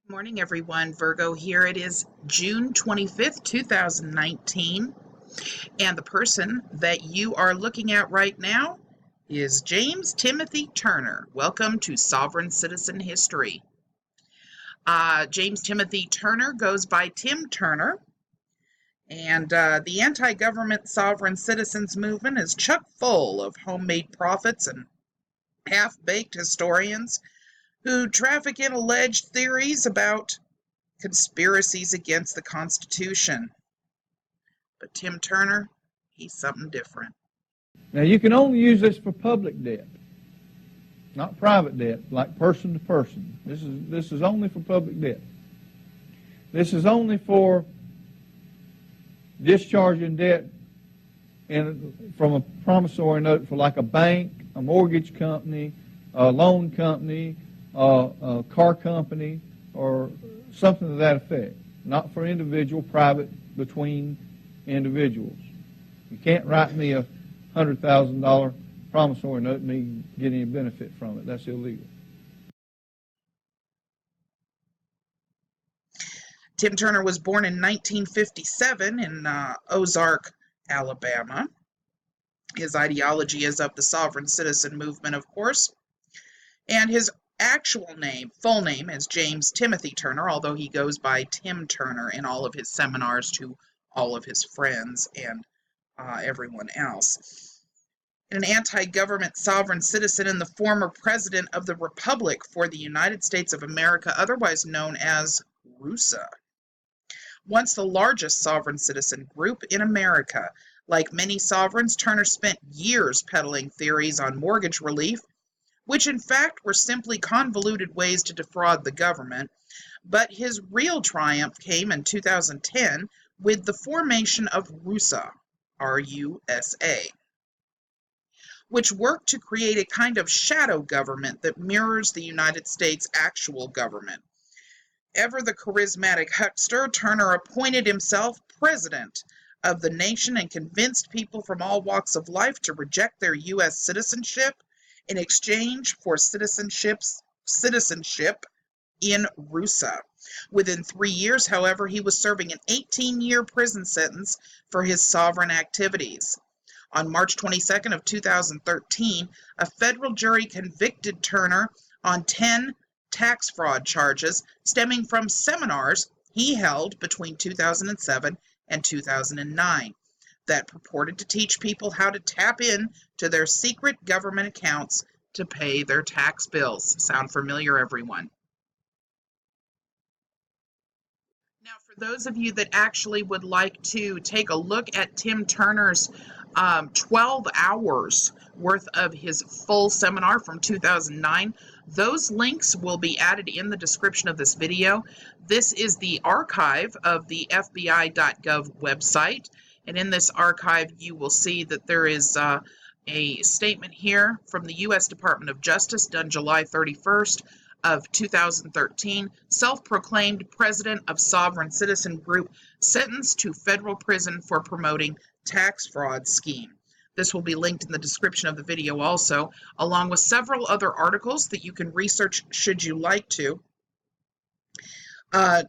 Morning, everyone. Virgo here. It is June 25th, 2019, and the person that you are looking at right now is James Timothy Turner. Welcome to Sovereign Citizen History. James Timothy Turner goes by Tim Turner, and the anti-government sovereign citizens movement is chock full of homemade prophets and half-baked historians who traffic in alleged theories about conspiracies against the Constitution. But Tim Turner, he's something different. Now, you can only use this for public debt, not private debt, like person to person. This is only for public debt. This is only for discharging debt from a promissory note for like a bank, a mortgage company, a loan company, a car company, or something to that effect. Not for individual, private, between individuals. You can't write me a $100,000 promissory note and me get any benefit from it. That's illegal. Tim Turner was born in 1957 in Ozark, Alabama. His ideology is of the sovereign citizen movement, of course. And his actual name, full name, is James Timothy Turner, although he goes by Tim Turner in all of his seminars to all of his friends and everyone else. An anti-government sovereign citizen and the former president of the Republic for the United States of America, otherwise known as RUSA. Once the largest sovereign citizen group in America, like many sovereigns, Turner spent years peddling theories on mortgage relief, which in fact were simply convoluted ways to defraud the government. But his real triumph came in 2010 with the formation of RUSA, R-U-S-A, which worked to create a kind of shadow government that mirrors the United States' actual government. Ever the charismatic huckster, Turner appointed himself president of the nation and convinced people from all walks of life to reject their U.S. citizenship in exchange for citizenship in RUSA. Within 3 years, however, he was serving an 18-year prison sentence for his sovereign activities. On March 22nd of 2013, a federal jury convicted Turner on 10 tax fraud charges stemming from seminars he held between 2007 and 2009 that purported to teach people how to tap in to their secret government accounts to pay their tax bills. Sound familiar, everyone? Now, for those of you that actually would like to take a look at Tim Turner's 12 hours worth of his full seminar from 2009, those links will be added in the description of this video. This is the archive of the FBI.gov website. And in this archive, you will see that there is a statement here from the U.S. Department of Justice done July 31st of 2013. Self-proclaimed president of sovereign citizen group sentenced to federal prison for promoting tax fraud scheme. This will be linked in the description of the video also, along with several other articles that you can research should you like to.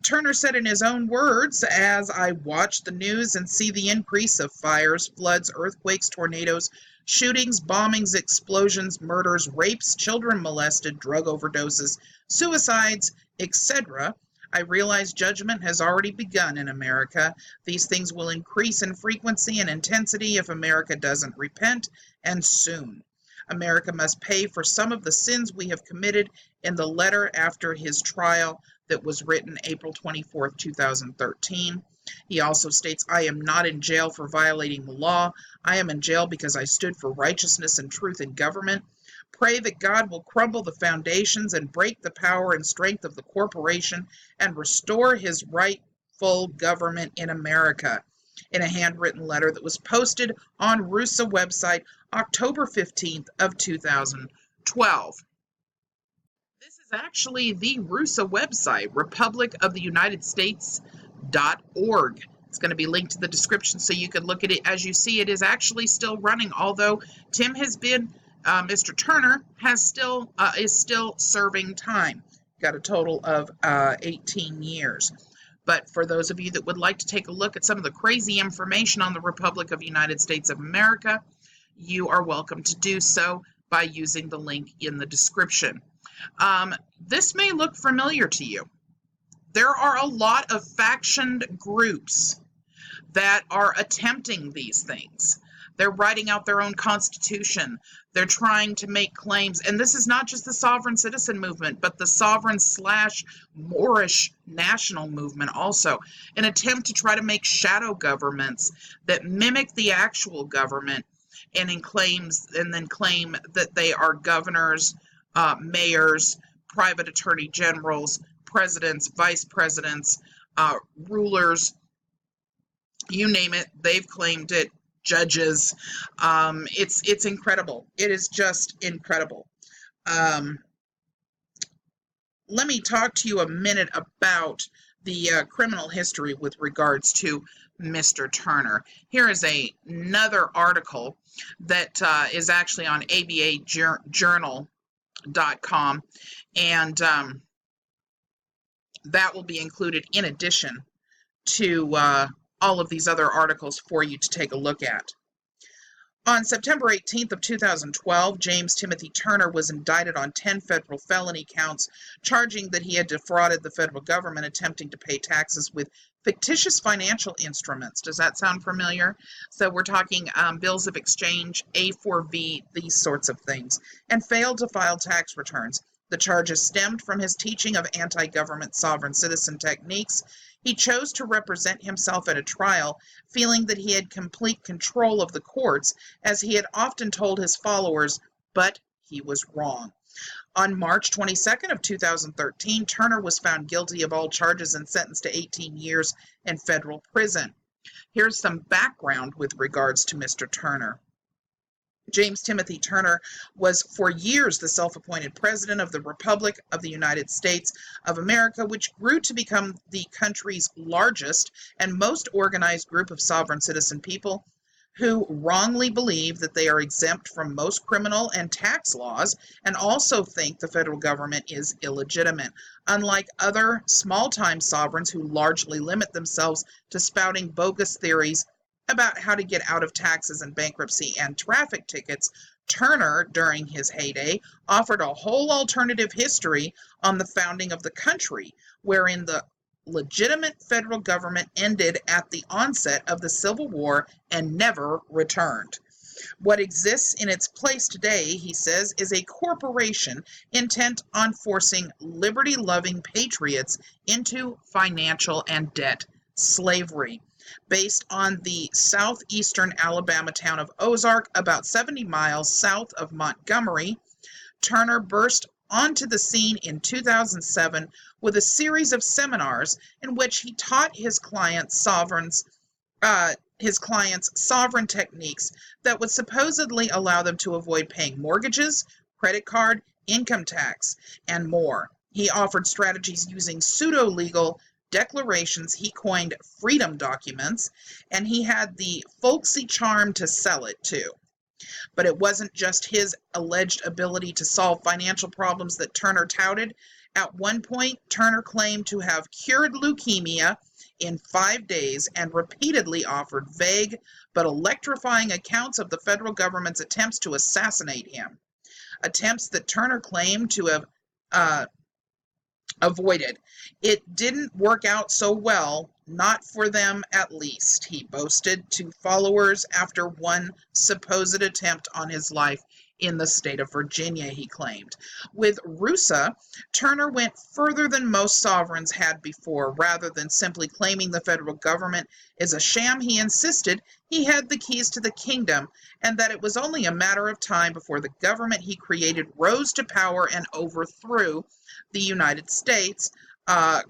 Turner said in his own words, "As I watch the news and see the increase of fires, floods, earthquakes, tornadoes, shootings, bombings, explosions, murders, rapes, children molested, drug overdoses, suicides, etc., I realize judgment has already begun in America. These things will increase in frequency and intensity if America doesn't repent, and soon. America must pay for some of the sins we have committed." In the letter after his trial that was written April 24, 2013. He also states, "I am not in jail for violating the law. I am in jail because I stood for righteousness and truth in government. Pray that God will crumble the foundations and break the power and strength of the corporation and restore his rightful government in America." In a handwritten letter that was posted on RUSA website October 15th of 2012. This is actually the RUSA website, republicoftheunitedstates.org. It's going to be linked to the description so you can look at it. As you see, it is actually still running, although Tim has been, Mr. Turner is still serving time. got a total of 18 years. But for those of you that would like to take a look at some of the crazy information on the Republic of the United States of America, you are welcome to do so by using the link in the description. This may look familiar to you. There are a lot of factioned groups that are attempting these things. They're writing out their own constitution. They're trying to make claims. And this is not just the sovereign citizen movement, but the sovereign/Moorish national movement also. An attempt to try to make shadow governments that mimic the actual government and then claim that they are governors, mayors, private attorney generals, presidents, vice presidents, rulers, you name it, they've claimed it. Judges, it's incredible. It is just incredible. Let me talk to you a minute about the criminal history with regards to Mr. Turner. Here is another article that is actually on abajournal.com, and that will be included in addition to all of these other articles for you to take a look at. On September 18th of 2012, James Timothy Turner was indicted on 10 federal felony counts, charging that he had defrauded the federal government attempting to pay taxes with fictitious financial instruments. Does that sound familiar? So we're talking bills of exchange, A4V, these sorts of things, and failed to file tax returns. The charges stemmed from his teaching of anti-government sovereign citizen techniques. He chose to represent himself at a trial, feeling that he had complete control of the courts, as he had often told his followers, but he was wrong. On March 22nd of 2013, Turner was found guilty of all charges and sentenced to 18 years in federal prison. Here's some background with regards to Mr. Turner. James Timothy Turner was for years the self-appointed president of the Republic of the United States of America, which grew to become the country's largest and most organized group of sovereign citizen people who wrongly believe that they are exempt from most criminal and tax laws and also think the federal government is illegitimate. Unlike other small-time sovereigns who largely limit themselves to spouting bogus theories about how to get out of taxes and bankruptcy and traffic tickets, Turner, during his heyday, offered a whole alternative history on the founding of the country, wherein the legitimate federal government ended at the onset of the Civil War and never returned. What exists in its place today, he says, is a corporation intent on forcing liberty-loving patriots into financial and debt slavery. Based on the southeastern Alabama town of Ozark, about 70 miles south of Montgomery, Turner burst onto the scene in 2007 with a series of seminars in which he taught his clients sovereign techniques that would supposedly allow them to avoid paying mortgages, credit card, income tax, and more. He offered strategies using pseudo-legal declarations he coined freedom documents, and he had the folksy charm to sell it too. But it wasn't just his alleged ability to solve financial problems that Turner touted. At one point, Turner claimed to have cured leukemia in 5 days and repeatedly offered vague but electrifying accounts of the federal government's attempts to assassinate him. Attempts that Turner claimed to have avoided. It didn't work out so well, not for them at least, he boasted to followers after one supposed attempt on his life in the state of Virginia, he claimed. With RUSA, Turner went further than most sovereigns had before. Rather than simply claiming the federal government is a sham, he insisted he had the keys to the kingdom and that it was only a matter of time before the government he created rose to power and overthrew the United States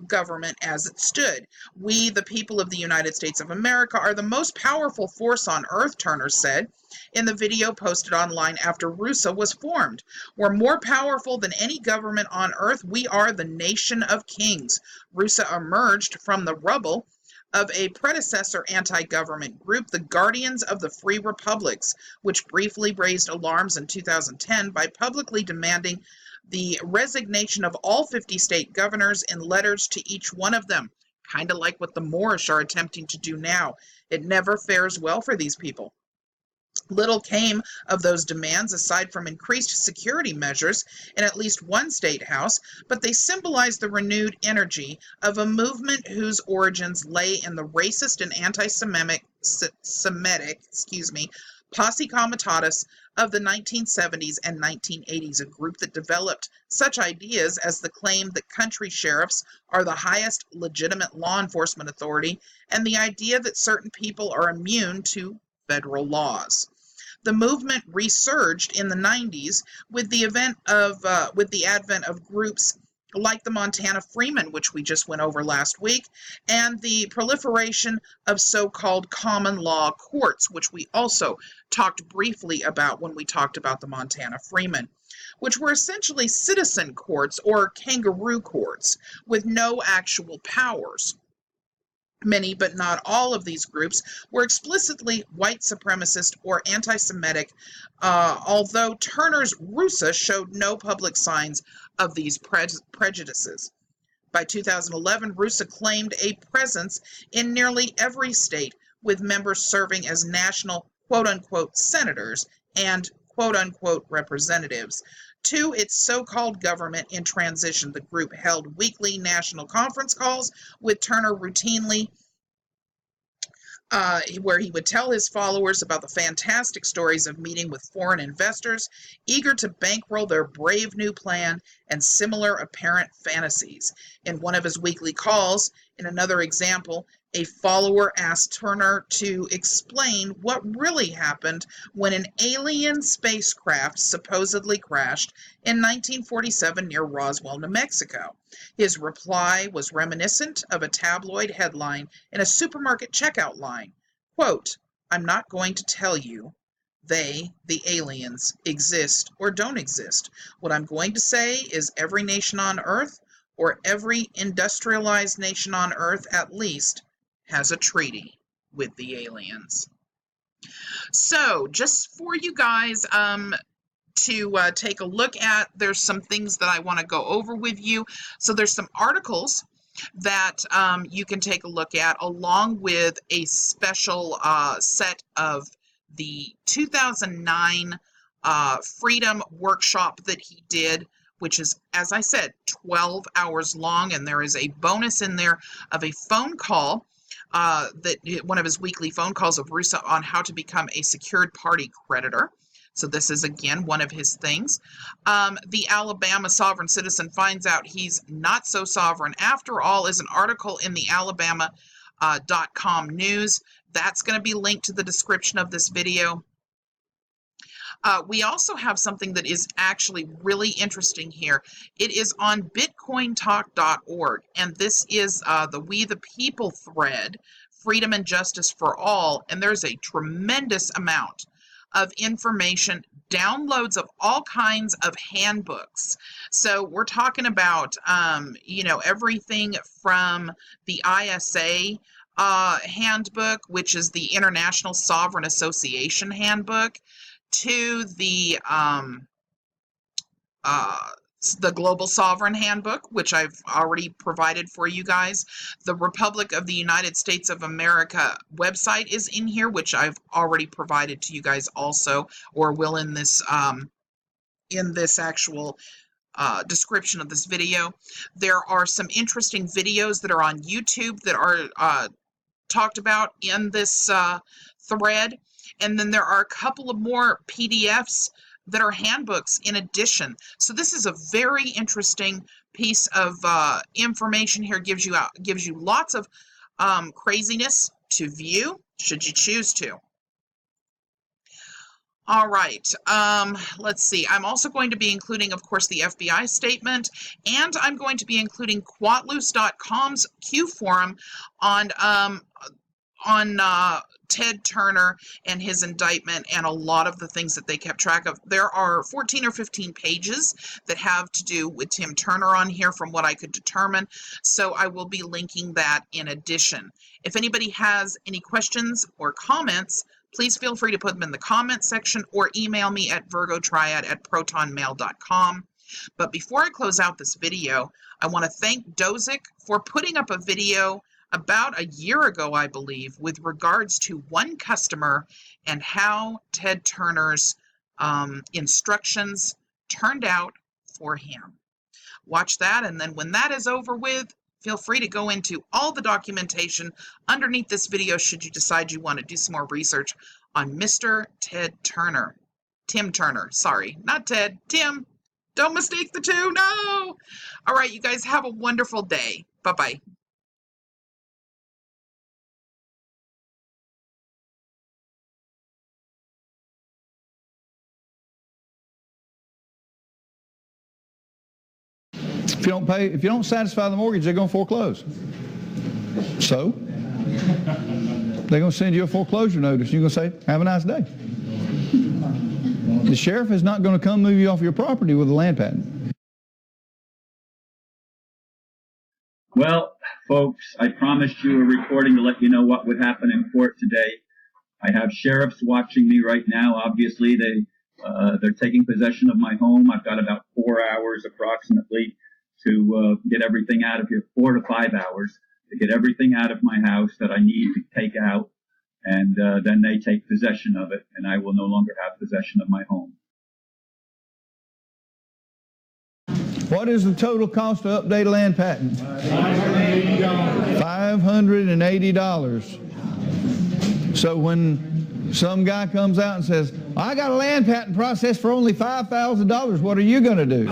government as it stood. We, the people of the United States of America, are the most powerful force on earth, Turner said in the video posted online after RUSA was formed. We're more powerful than any government on earth. We are the nation of kings. RUSA emerged from the rubble of a predecessor anti-government group, the Guardians of the Free Republics, which briefly raised alarms in 2010 by publicly demanding the resignation of all 50 state governors in letters to each one of them, kind of like what the Moorish are attempting to do now. It never fares well for these people. Little came of those demands aside from increased security measures in at least one state house, but they symbolize the renewed energy of a movement whose origins lay in the racist and anti-Semitic posse comitatus of the 1970s and 1980s, a group that developed such ideas as the claim that country sheriffs are the highest legitimate law enforcement authority and the idea that certain people are immune to federal laws. The movement resurged in the 90s with the advent of groups like the Montana Freemen, which we just went over last week, and the proliferation of so-called common law courts, which we also talked briefly about when we talked about the Montana Freemen, which were essentially citizen courts or kangaroo courts with no actual powers. Many, but not all, of these groups were explicitly white supremacist or anti-Semitic, although Turner's RUSA showed no public signs of these prejudices. By 2011, RUSA claimed a presence in nearly every state, with members serving as national quote-unquote senators and quote-unquote representatives. To its so-called government in transition, the group held weekly national conference calls with Turner routinely, where he would tell his followers about the fantastic stories of meeting with foreign investors eager to bankroll their brave new plan and similar apparent fantasies. In one of his weekly calls, in another example, a follower asked Turner to explain what really happened when an alien spacecraft supposedly crashed in 1947 near Roswell, New Mexico. His reply was reminiscent of a tabloid headline in a supermarket checkout line. Quote, "I'm not going to tell you they, the aliens, exist or don't exist. What I'm going to say is every nation on Earth, or every industrialized nation on Earth at least, has a treaty with the aliens." So, just for you guys to take a look at, there's some things that I want to go over with you. So there's some articles that you can take a look at, along with a special set of the 2009 Freedom Workshop that he did, which is, as I said, 12 hours long, and there is a bonus in there of a phone call, that one of his weekly phone calls of RUSA on how to become a secured party creditor. So this is, again, one of his things. The Alabama sovereign citizen finds out he's not so sovereign after all is an article in the Alabama.com news. That's going to be linked to the description of this video. We also have something that is actually really interesting here. It is on bitcointalk.org, and this is the We the People thread, Freedom and Justice for All, and there's a tremendous amount of information, downloads of all kinds of handbooks. So we're talking about, everything from the ISA handbook, which is the International Sovereign Association handbook, to the Global Sovereign Handbook, which I've already provided for you guys. The Republic of the United States of America website is in here, which I've already provided to you guys also, or will in this actual description of this video. There are some interesting videos that are on YouTube that are talked about in this thread. And then there are a couple of more PDFs that are handbooks in addition. So this is a very interesting piece of information here. Gives you lots of craziness to view, should you choose to. All right, let's see. I'm also going to be including, of course, the FBI statement, and I'm going to be including Quatloose.com's Q forum on Ted Turner and his indictment and a lot of the things that they kept track of. There are 14 or 15 pages that have to do with Tim Turner on here from what I could determine, so I will be linking that in addition. If anybody has any questions or comments, please feel free to put them in the comment section or email me at virgotriad@protonmail.com. But before I close out this video, I want to thank Dozic for putting up a video about a year ago, I believe, with regards to one customer and how Ted Turner's instructions turned out for him. Watch that, and then when that is over with, feel free to go into all the documentation underneath this video should you decide you want to do some more research on Mr. Ted Turner. Tim Turner, sorry, not Ted, Tim. Don't mistake the two, no! All right, you guys have a wonderful day. Bye-bye. If you don't satisfy the mortgage, they're going to foreclose. So, they're going to send you a foreclosure notice. You're going to say, have a nice day. The sheriff is not going to come move you off your property with a land patent. Well, folks, I promised you a recording to let you know what would happen in court today. I have sheriffs watching me right now. Obviously, they're taking possession of my home. I've got about 4 hours approximately to get everything out of here, 4 to 5 hours to get everything out of my house that I need to take out, and then they take possession of it, and I will no longer have possession of my home. What is the total cost to update a land patent? $580. $580. So when some guy comes out and says, I got a land patent process for only $5,000, what are you going to do?